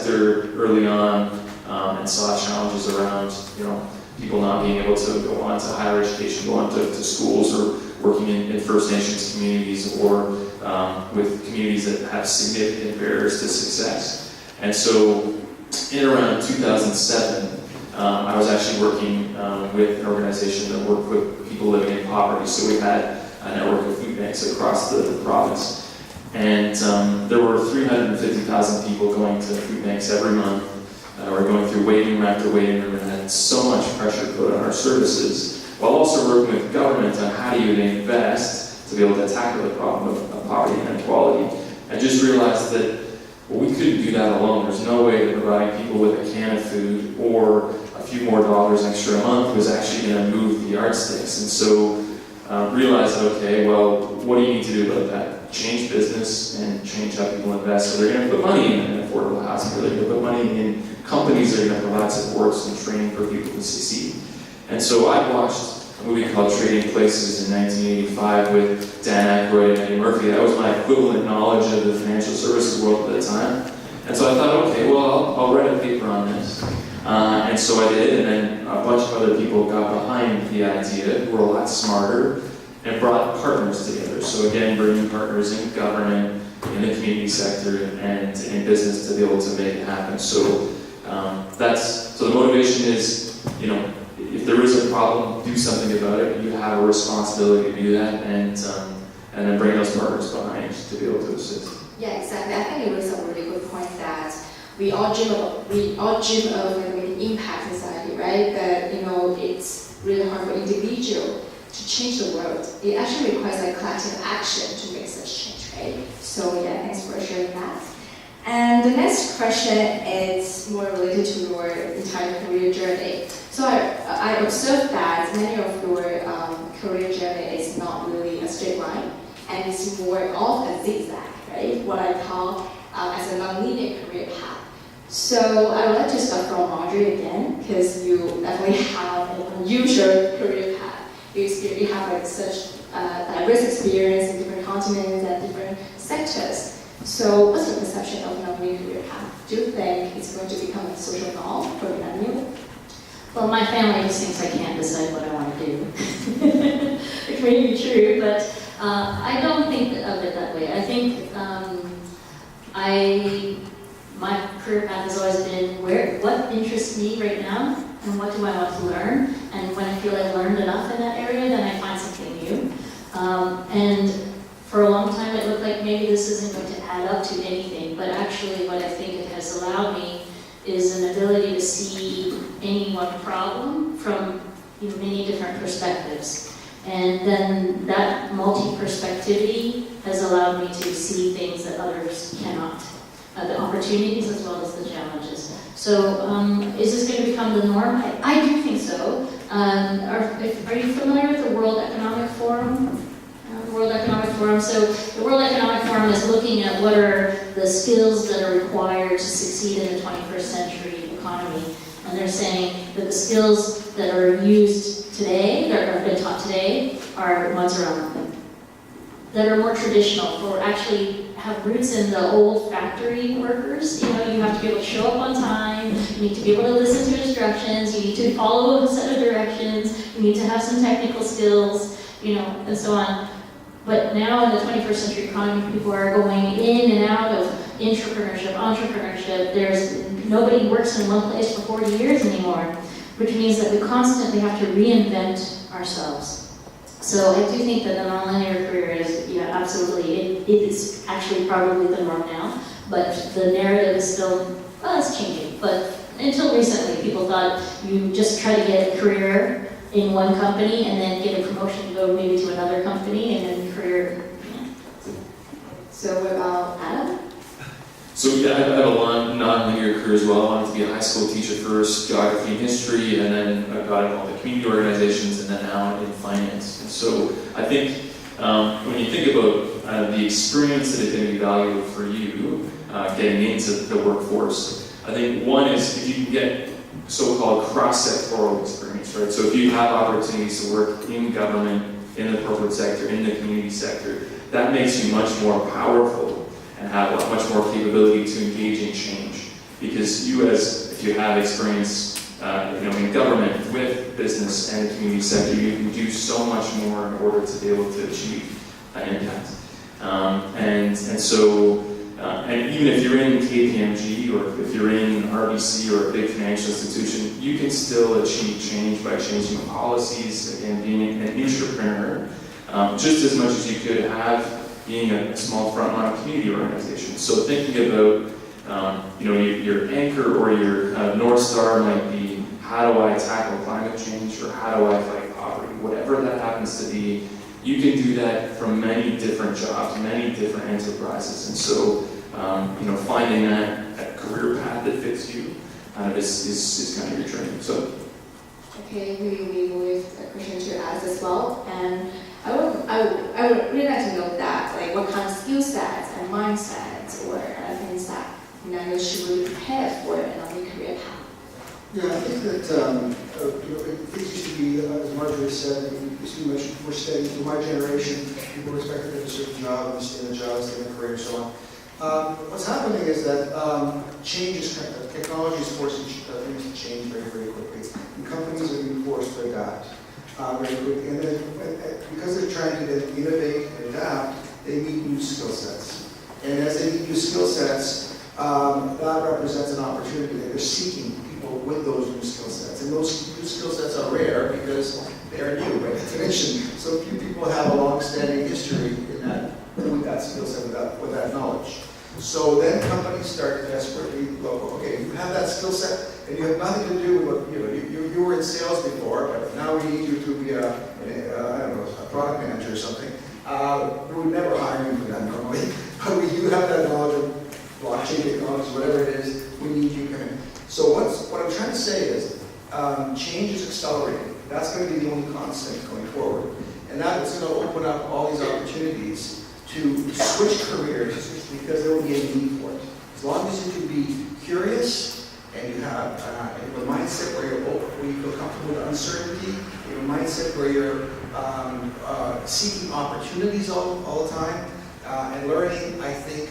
sector early on, and saw challenges around, people not being able to go on to higher education, go on to schools, or working in First Nations communities, or with communities that have significant barriers to success. And so in around 2007, I was actually working with an organization that worked with people living in poverty. So we had a network of food banks across the province. And there were 350,000 people going to food banks every month. We're going through waiting room after waiting room, and had so much pressure put on our services, while also working with government on how do you invest to be able to tackle the problem of poverty and inequality. I just realized that we couldn't do that alone. There's no way that providing people with a can of food or a few more dollars extra a month was actually going to move the yardsticks. And so realized, okay, well, what do you need to do about that? Change business and change how people invest. So they're going to put money in affordable housing, they're going to put money in companies that are going to provide supports and training for people to succeed. And so I watched a movie called Trading Places in 1985 with Dan Aykroyd and Eddie Murphy. That was my equivalent knowledge of the financial services world at the time. And so I thought, okay, well, I'll write a paper on this. And so I did, and then a bunch of other people got behind the idea, who were a lot smarter, and brought partners together. So again, bringing partners in government, in the community sector, and in business to be able to make it happen. So so the motivation is, if there is a problem, do something about it. You have a responsibility to do that, and then bring those partners behind to be able to assist. Yeah, exactly. I think it was a really good point that we all dream of making impact in society, right? That it's really hard for individual to change the world. It actually requires like collective action to make such change, right? So yeah, thanks for sharing that. And the next question is more related to your entire career journey. So I observed that many of your career journey is not really a straight line, and it's more of a zigzag, right? What I call as a non-linear career path. So I would like to start from Audrey again, because you definitely have an unusual career path. You have like such diverse experience in different continents and different sectors. So what's your perception of non-linear career path? Do you think it's going to become a social norm for millennials? Well, my family just thinks I can't decide what I want to do. Which may be true, but I don't think of it that way. I think my career path has always been what interests me right now, and what do I want to learn. And when I feel I've learned enough in that area, then I find something new. And for a long time, it looked like maybe this isn't going to add up to anything, but actually what I think it has allowed me is an ability to see any one problem from many different perspectives. And then that multi-perspectivity has allowed me to see things that others cannot. The opportunities as well as the challenges. So is this going to become the norm? I do think so. Are you familiar with the World Economic Forum? So the World Economic Forum is looking at what are the skills that are required to succeed in the 21st century economy. And they're saying that the skills that are used today, that have been taught today, are ones around that are more traditional, or actually have roots in the old factory workers. You have to be able to show up on time, you need to be able to listen to instructions, you need to follow a set of directions, you need to have some technical skills, and so on. But now in the 21st century economy, people are going in and out of entrepreneurship. Nobody works in one place for 40 years anymore, which means that we constantly have to reinvent ourselves. So I do think that the nonlinear career is, absolutely, it is actually probably the norm now, but the narrative is still, it's changing. But until recently, people thought you just try to get a career in one company and then get a promotion to go maybe to another company and then career. So what about Adam? So yeah, I have a long non-linear career as well. I wanted to be a high school teacher first, geography and history, and then I got involved in community organizations, and then now in finance. And so I think when you think about the experience that is going to be valuable for you getting into the workforce, I think one is if you can get so-called cross-sectoral experience, right? So if you have opportunities to work in government, in the corporate sector, in the community sector, that makes you much more powerful and have much more capability to engage in change. because if you have experience, in government, with business and the community sector, you can do so much more in order to be able to achieve an impact. And even if you're in KPMG or if you're in RBC or a big financial institution, you can still achieve change by changing policies and being an entrepreneur, just as much as you could have being a small frontline community organization. So thinking about your anchor or your North Star might be, how do I tackle climate change, or how do I fight poverty? Whatever that happens to be, you can do that from many different jobs, many different enterprises. And so, finding that career path that fits you is kind of your journey. So. Okay, we move a question to ask as well, and I would really like to know that, like, what kind of skill sets and mindsets or other things that you should really prepare for another career path. Yeah, I think that things used to be, as Marjorie said, it used to be much more steady. For my generation, people expected to have a certain job and stay in the job, stay in the career, and so on. What's happening is that technology is forcing things to change very, very quickly. And companies are being forced to adapt very quickly. And then, because they're trying to innovate and adapt, they need new skill sets. And as they need new skill sets, that represents an opportunity that they're seeking people with those new skill sets. And those new skill sets are rare because they are new by definition. So few people have a long-standing history in that, with that skill set, with that knowledge. So then companies start to desperately look, okay, you have that skill set and you have nothing to do with what, you were in sales before, but now we need you to be a product manager or something. We would never hire you for that normally, but you have that knowledge of blockchain technology, whatever it is, we need you to come in. So what I'm trying to say is, change is accelerating. That's going to be the only constant going forward. And that is going to open up all these opportunities to switch careers because there will be a need for it. As long as you can be curious and you have a mindset where you feel comfortable with uncertainty, you have a mindset where you're seeking opportunities all the time, and learning, I think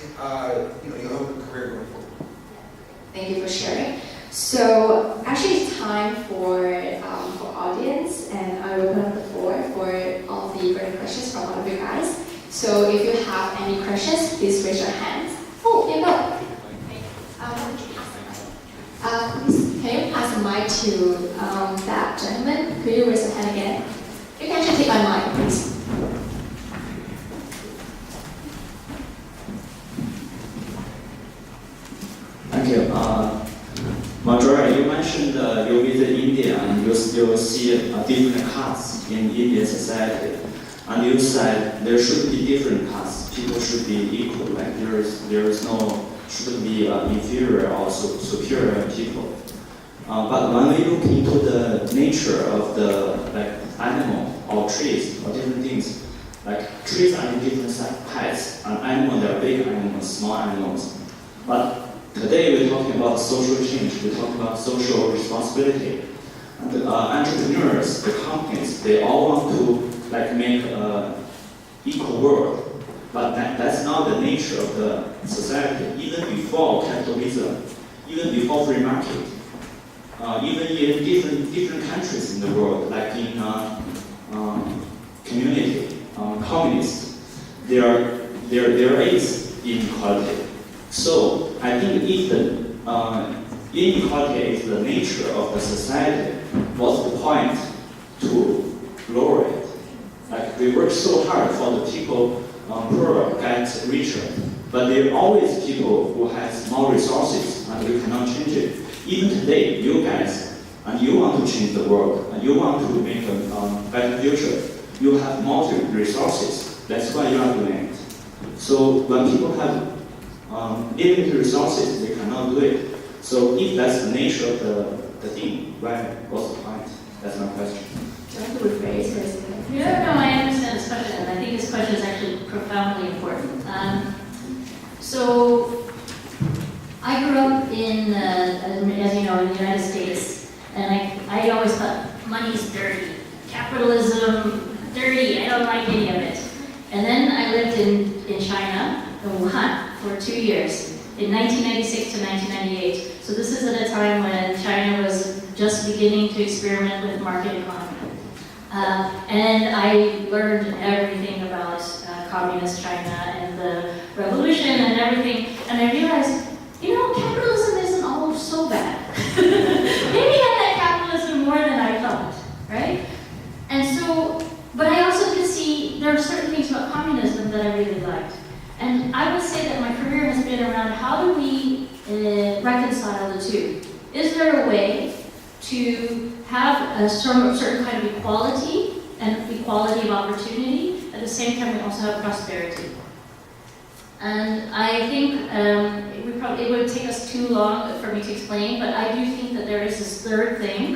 you'll have a good career going forward. Thank you for sharing. So actually it's time for audience, and I will open up the floor for all the burning questions from all of you guys. So if you have any questions, please raise your hands. Oh, here you go. Please, can you pass the mic to that gentleman? Could you raise your hand again? You can actually take my mic, please. Thank you. Marjorie, you mentioned you visit India and you see different castes in Indian society. And you said there should be different castes. People should be equal. Like shouldn't be inferior or superior people. But when we look into the nature of the animal or trees or different things, like trees are in different heights, and animals are big animals, small animals. But today we're talking about social change. We're talking about social responsibility. And the entrepreneurs, the companies, they all want to make an equal world. But that's not the nature of the society. Even before capitalism, even before free market, even in different countries in the world, like in community, communist, there is inequality. So I think if the inequality is the nature of the society, what's the point to lower it? Like we work so hard for the people poorer get richer, but there are always people who have more resources and we cannot change it. Even today, you guys, and you want to change the world, and you want to make a better future, you have more resources. That's why you are doing it. So when people have limited resources, they cannot do it. So if that's the nature of the thing, what's the point? That's my question. Do you want to rephrase this? No, I understand this question, and I think this question is actually profoundly important. So, I grew up in, as you know, in the United States, and I always thought money is dirty, capitalism, dirty, I don't like any of it. And then I lived in China, in Wuhan, for 2 years, in 1996 to 1998. time when China was just beginning to experiment with market economy. And I learned everything about communist China and the revolution and everything, and I realized, capitalism isn't all so bad. Maybe I like capitalism more than I thought, right? And so, but I also could see there are certain things about communism that I really liked. And I would say that my career has been around how do we reconcile the two? Is there a way to have a certain kind of equality and equality of opportunity, at the same time we also have prosperity? And I think it would take us too long for me to explain, but I do think that there is this third thing